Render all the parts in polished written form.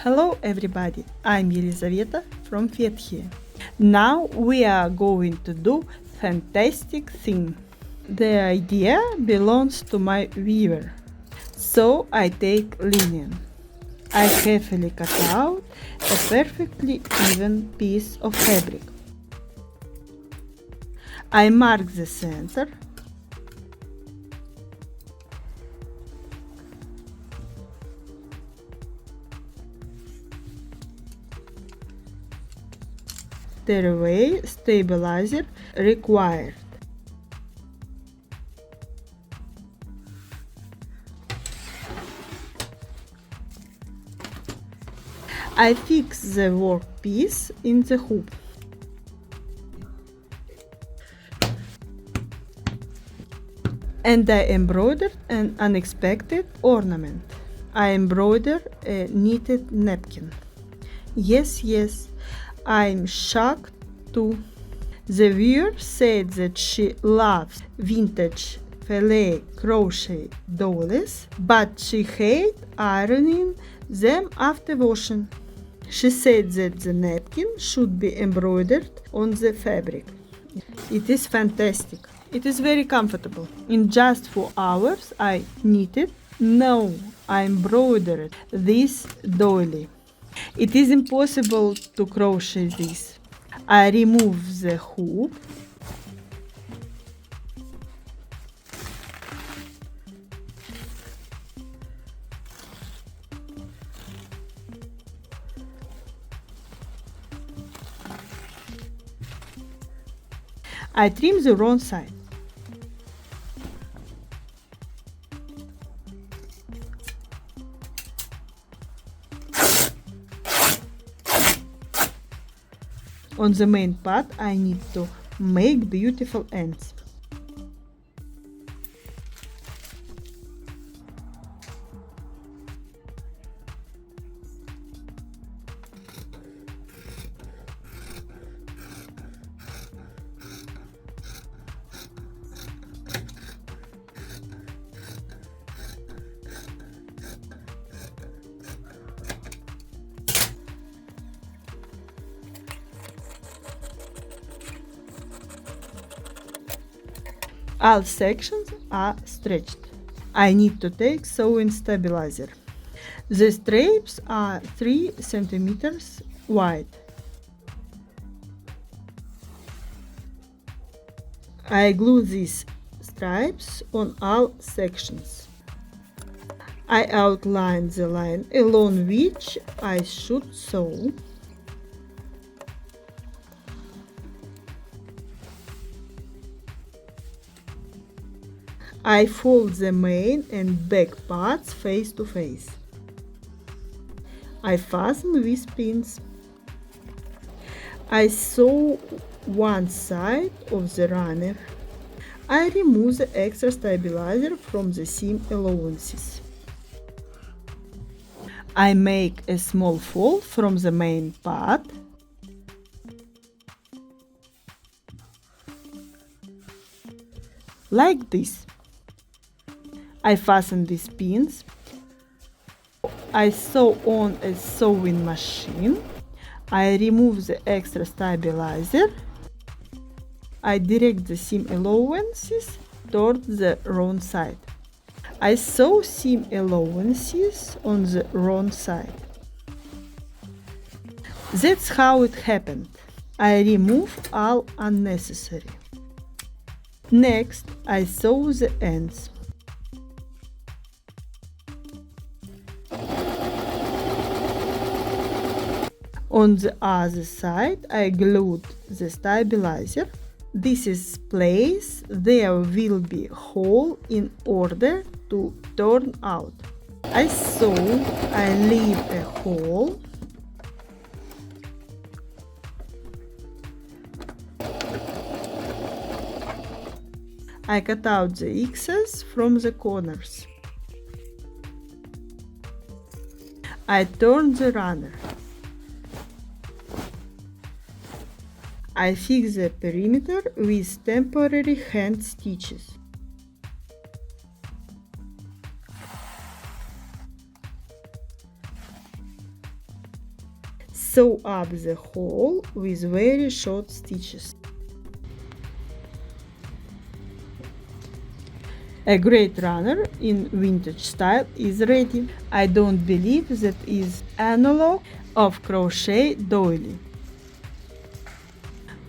Hello everybody, I'm Elizaveta from Fethiye. Now we are going to do fantastic thing. The idea belongs to my weaver. So I take linen. I carefully cut out a perfectly even piece of fabric. I mark the center. Tearaway stabilizer required. I fix the workpiece in the hoop. And I embroidered an unexpected ornament. I embroidered a knitted napkin. Yes, I'm shocked too. The viewer said that she loves vintage filet crochet doilies, but she hates ironing them after washing. She said that the napkin should be embroidered on the fabric. It is fantastic. It is very comfortable. In just 4 hours I knitted. No, I embroidered this doily. It is impossible to crochet this. I remove the hoop. I trim the wrong side. On the main part, I need to make beautiful ends. All sections are stretched. I need to take sewing stabilizer. The stripes are 3 centimeters wide. I glue these stripes on all sections. I outline the line along which I should sew. I fold the main and back parts face to face. I fasten with pins. I sew one side of the runner. I remove the extra stabilizer from the seam allowances. I make a small fold from the main part. Like this. I fasten these pins. I sew on a sewing machine. I remove the extra stabilizer. I direct the seam allowances toward the wrong side. I sew seam allowances on the wrong side. That's how it happened. I remove all unnecessary. Next, I sew the ends. On the other side, I glued the stabilizer. This is place there will be a hole in order to turn out. I sew, I leave a hole. I cut out the excess from the corners. I turn the runner. I fix the perimeter with temporary hand stitches. Sew up the hole with very short stitches. A great runner in vintage style is ready. I don't believe that is analog of crochet doily.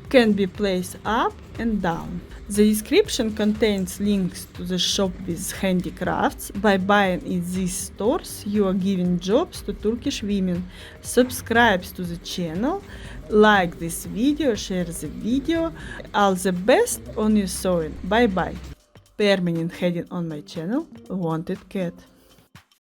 Can be placed up and down. The description contains links to the shop with handicrafts. By buying in these stores, you are giving jobs to Turkish women. Subscribe to the channel, like this video, share the video. All the best on your sewing. Bye bye. Permanent heading on my channel, Wanted Cat.